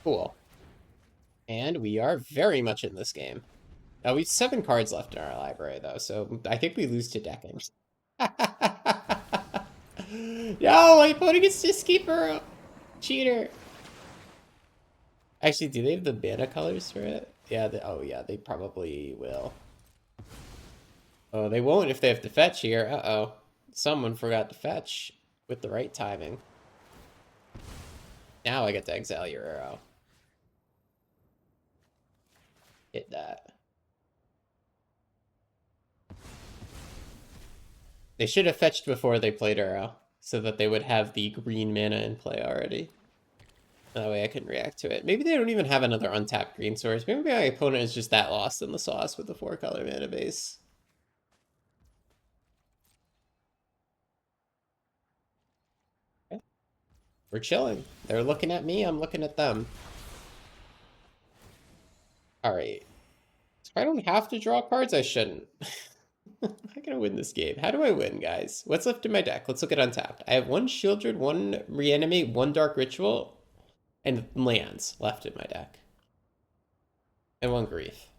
Cool. And we are very much in this game. Now, we have 7 cards left in our library, though, so I think we lose to decking. No, my opponent gets to skip her. Cheater. Actually, do they have the mana colors for it? Yeah, oh yeah, they probably will. Oh, they won't if they have to fetch here. Uh-oh. Someone forgot to fetch with the right timing. Now I get to exile your arrow. Hit that. They should have fetched before they played Arrow, so that they would have the green mana in play already. That way I can react to it. Maybe they don't even have another untapped green source. Maybe my opponent is just that lost in the sauce with the 4-color mana base. Okay. We're chilling. They're looking at me, I'm looking at them. Alright. So if I don't have to draw cards, I shouldn't. How can I win this game? How do I win, guys? What's left in my deck? Let's look at untapped. I have 1 Shieldred, 1 Reanimate, 1 Dark Ritual, and lands left in my deck. And 1 Grief.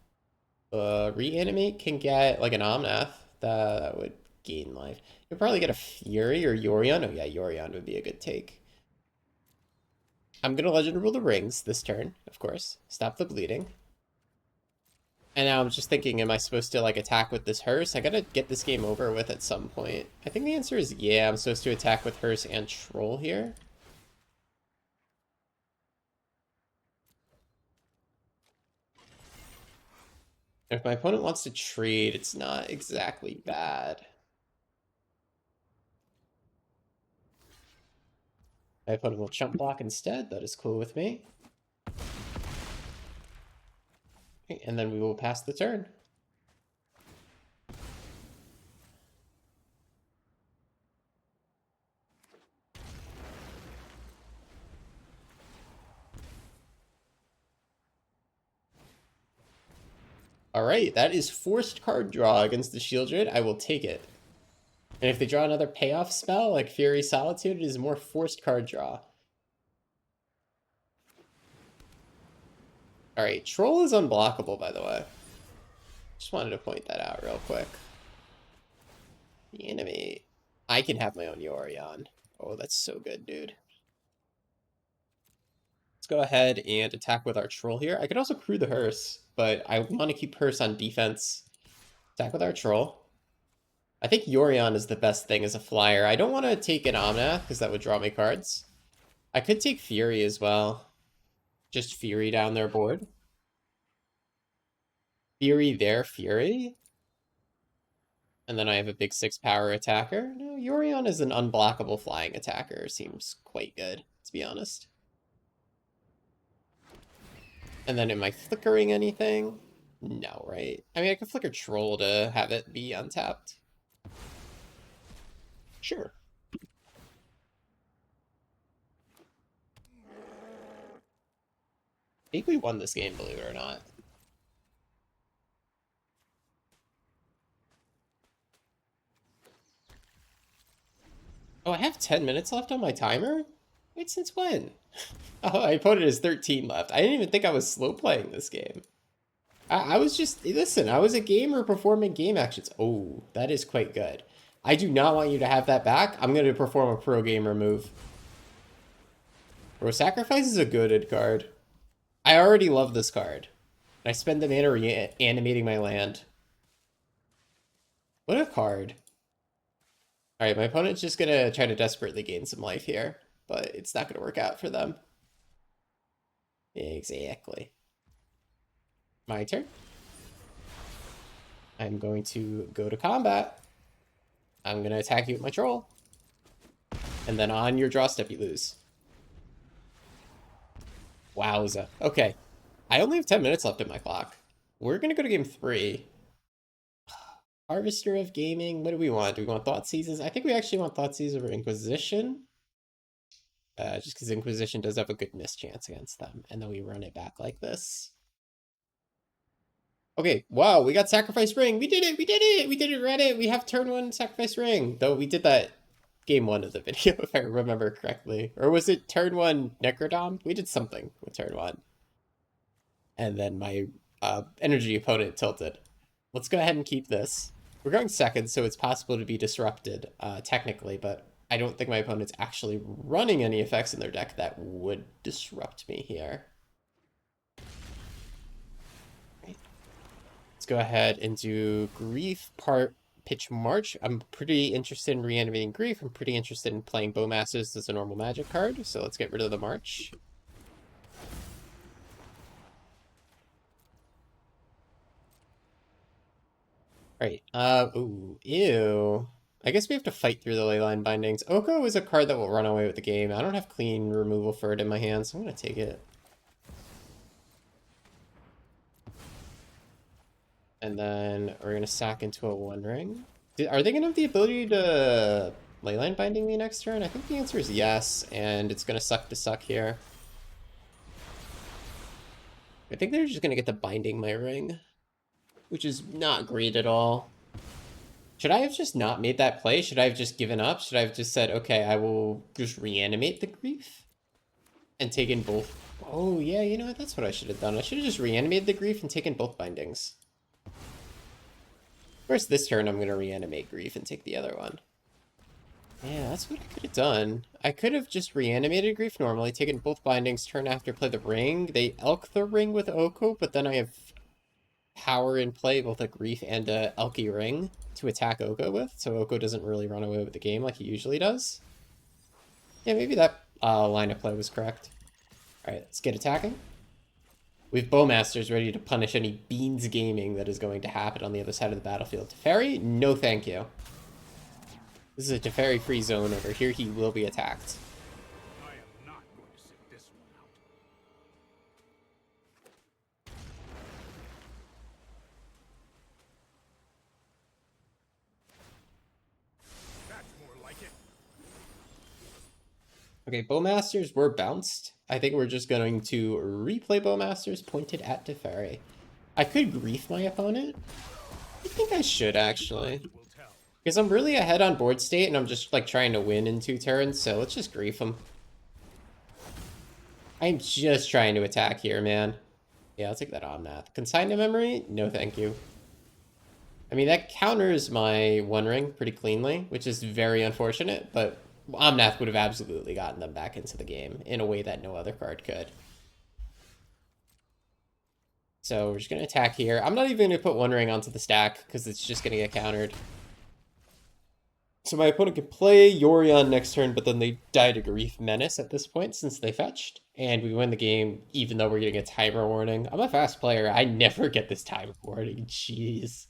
Reanimate can get like an Omnath. That would gain life. You'll probably get a Fury or Yorion. Oh yeah, Yorion would be a good take. I'm gonna Legend Rule the Rings this turn, of course. Stop the bleeding. And now I'm just thinking, am I supposed to like attack with this Hearse? I gotta get this game over with at some point. I think the answer is yeah, I'm supposed to attack with Hearse and Troll here. If my opponent wants to trade, it's not exactly bad. My opponent will chump block instead. That is cool with me. Okay, and then we will pass the turn. Alright, that is forced card draw against the Shieldred. I will take it. And if they draw another payoff spell, like Fury Solitude, it is more forced card draw. Alright, Troll is unblockable, by the way. Just wanted to point that out real quick. The enemy. I can have my own Yorion. Oh, that's so good, dude. Let's go ahead and attack with our Troll here. I could also crew the Hearse, but I want to keep Hearse on defense. Attack with our Troll. I think Yorion is the best thing as a flyer. I don't want to take an Omnath, because that would draw me cards. I could take Fury as well. Just Fury down their board. Fury there, Fury. And then I have a big 6 power attacker. No, Yorion is an unblockable flying attacker. Seems quite good, to be honest. And then am I flickering anything? No, right? I mean, I could flicker Troll to have it be untapped. Sure. I think we won this game, believe it or not. Oh, I have 10 minutes left on my timer? Wait, since when? Oh, I put it as 13 left. I didn't even think I was slow playing this game. I was just, listen, I was a gamer performing game actions. Oh, that is quite good. I do not want you to have that back. I'm going to perform a pro gamer move. Bro, Sacrifice is a goated card. I already love this card. I spend the mana reanimating my land. What a card. Alright, my opponent's just going to try to desperately gain some life here, but it's not going to work out for them. Exactly. My turn. I'm going to go to combat. I'm going to attack you with my Troll. And then on your draw step, you lose. Wowza. Okay. I only have 10 minutes left in my clock. We're going to go to game 3. Harvester of Gaming. What do we want? Do we want Thoughtseizes? I think we actually want Thoughtseize over Inquisition. Just because Inquisition does have a good miss chance against them. And then we run it back like this. Okay, wow, we got Sacrifice Ring. We did it, we did it, we did it, read it. We have turn 1 Sacrifice Ring. Though we did that game 1 of the video, if I remember correctly. Or was it turn 1 Necrodom? We did something with turn 1. And then my energy opponent tilted. Let's go ahead and keep this. We're going second, so it's possible to be disrupted, technically, but I don't think my opponent's actually running any effects in their deck that would disrupt me here. Let's go ahead and do Grief part Pitch March. I'm pretty interested in reanimating Grief. I'm pretty interested in playing Bowmasters as a normal magic card, so let's get rid of the March. Right. Ooh, ew. I guess we have to fight through the leyline bindings. Oko is a card that will run away with the game. I don't have clean removal for it in my hand, so I'm gonna take it. And then we're gonna sack into a One Ring. Are they gonna have the ability to leyline binding me next turn? I think the answer is yes, and it's gonna suck to suck here. I think they're just gonna get to binding my ring, which is not great at all. Should I have just not made that play? Should I have just given up? Should I have just said, okay, I will just reanimate the grief and taken both? Oh, yeah, you know what? That's what I should have done. I should have just reanimated the grief and taken both bindings. Of course, this turn I'm going to reanimate grief and take the other one. Yeah, that's what I could have done. I could have just reanimated grief normally, taken both bindings, turn after, play the ring. They elk the ring with Oko, but then I have power in play, both a grief and a elky ring to attack Oko with, so Oko doesn't really run away with the game like he usually does. Yeah, maybe that line of play was correct. Alright, let's get attacking. We have Bowmasters ready to punish any Beans gaming that is going to happen on the other side of the battlefield. Teferi, no thank you. This is a Teferi-free zone over here. He will be attacked. I am not going to sit this one out. That's more like it. Okay, Bowmasters were bounced. I think we're just going to replay Bowmasters pointed at Teferi. I could grief my opponent. I think I should, actually. Will tell. Because I'm really ahead on board state, and I'm just, like, trying to win in 2 turns, so let's just grief him. I'm just trying to attack here, man. Yeah, I'll take that Omnath. Consign to memory? No, thank you. I mean, that counters my One Ring pretty cleanly, which is very unfortunate, but Omnath would have absolutely gotten them back into the game in a way that no other card could. So we're just going to attack here. I'm not even going to put One Ring onto the stack, because it's just going to get countered. So my opponent can play Yorion next turn, but then they die to Grief Menace at this point since they fetched. And we win the game, even though we're getting a timer warning. I'm a fast player. I never get this timer warning. Jeez.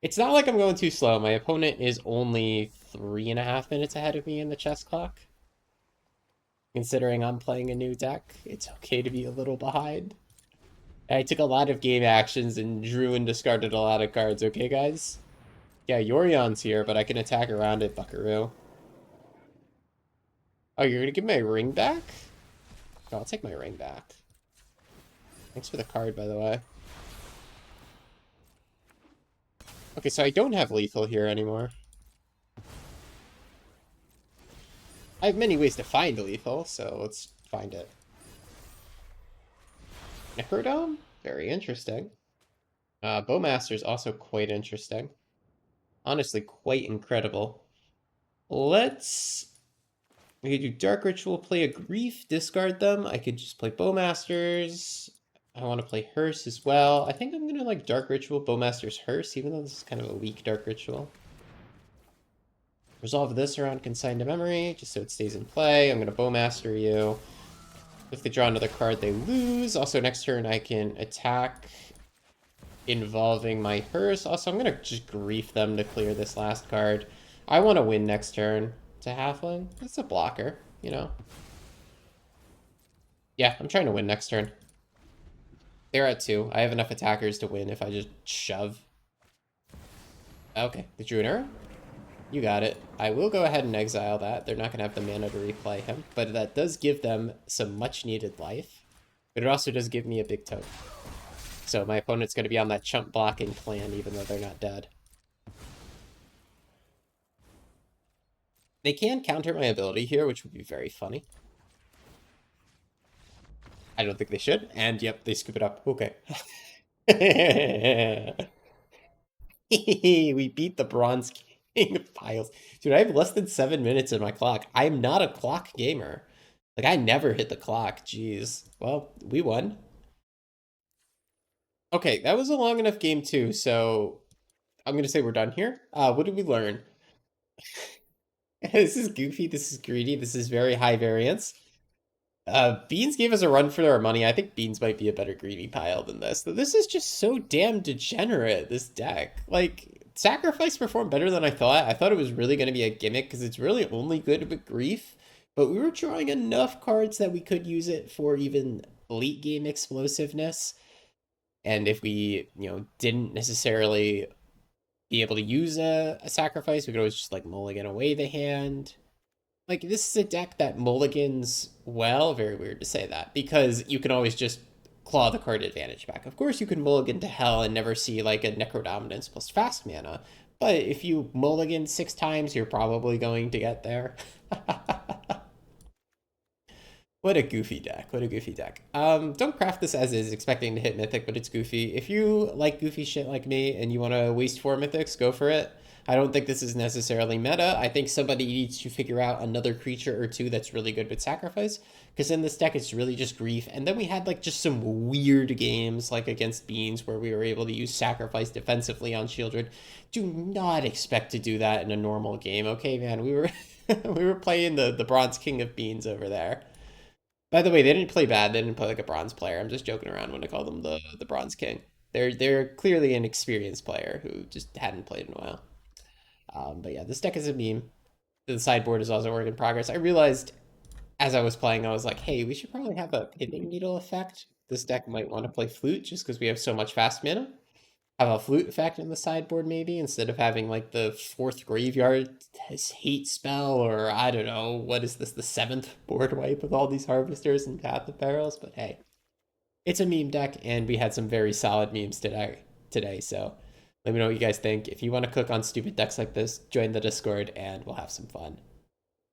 It's not like I'm going too slow. My opponent is only 3.5 minutes ahead of me in the chess clock. Considering I'm playing a new deck, it's okay to be a little behind. I took a lot of game actions and drew and discarded a lot of cards, okay, guys? Yeah, Yorion's here, but I can attack around it, buckaroo. Oh, you're gonna give my ring back? No, I'll take my ring back. Thanks for the card, by the way. Okay, so I don't have lethal here anymore. I have many ways to find lethal, so let's find it. Necrodome? Very interesting. Bowmaster's also quite interesting. Honestly, quite incredible. Let's... We could do Dark Ritual, play a Grief, discard them. I could just play Bowmasters. I want to play Hearse as well. I think I'm going to like Dark Ritual, Bowmasters, Hearse, even though this is kind of a weak Dark Ritual. Resolve this around Consign to Memory, just so it stays in play. I'm going to Bowmaster you. If they draw another card, they lose. Also, next turn, I can attack involving my Hearse. Also, I'm going to just Grief them to clear this last card. I want to win next turn to Halfling. That's a blocker, you know? Yeah, I'm trying to win next turn. They're at 2. I have enough attackers to win if I just shove. Okay, they drew an arrow? You got it. I will go ahead and exile that. They're not going to have the mana to replay him, but that does give them some much-needed life. But it also does give me a big token. So my opponent's going to be on that chump blocking plan, even though they're not dead. They can counter my ability here, which would be very funny. I don't think they should. And yep, they scoop it up. Okay. We beat the Bronze King of Piles. Dude, I have less than 7 minutes in my clock. I'm not a clock gamer. Like, I never hit the clock. Jeez. Well, we won. Okay, that was a long enough game too, so I'm going to say we're done here. What did we learn? This is goofy, this is greedy, this is very high variance. Beans gave us a run for our money. I think Beans might be a better greedy pile than this. This is just so damn degenerate, this deck. Like, Sacrifice performed better than I thought. I thought it was really going to be a gimmick because it's really only good with Grief, but we were drawing enough cards that we could use it for even late game explosiveness. And if we, didn't necessarily be able to use a sacrifice, we could always just like mulligan away the hand. Like this is a deck that mulligans well. Very weird to say that because you can always just claw the card advantage back. Of course, you can mulligan to hell and never see like a Necrodominance plus fast mana. But if you mulligan 6 times, you're probably going to get there. What a goofy deck. What a goofy deck. Don't craft this as is, expecting to hit Mythic, but it's goofy. If you like goofy shit like me and you want to waste 4 Mythics, go for it. I don't think this is necessarily meta. I think somebody needs to figure out another creature or two that's really good with sacrifice. Because in this deck, it's really just grief. And then we had like just some weird games like against Beans where we were able to use sacrifice defensively on Shieldred. Do not expect to do that in a normal game. Okay, man, we were we were playing the Bronze King of Beans over there. By the way, they didn't play bad. They didn't play like a bronze player. I'm just joking around when I call them the Bronze King. They're clearly an experienced player who just hadn't played in a while. But yeah, this deck is a meme. The sideboard is also a work in progress. I realized as I was playing, I was like, hey, we should probably have a pinning needle effect. This deck might want to play flute just because we have so much fast mana. Have a flute effect in the sideboard maybe instead of having like the 4th graveyard hate spell, or I don't know, what is this, the 7th board wipe with all these harvesters and Path of Perils. But hey, it's a meme deck and we had some very solid memes today. So let me know what you guys think. If you want to cook on stupid decks like this, join the Discord and we'll have some fun.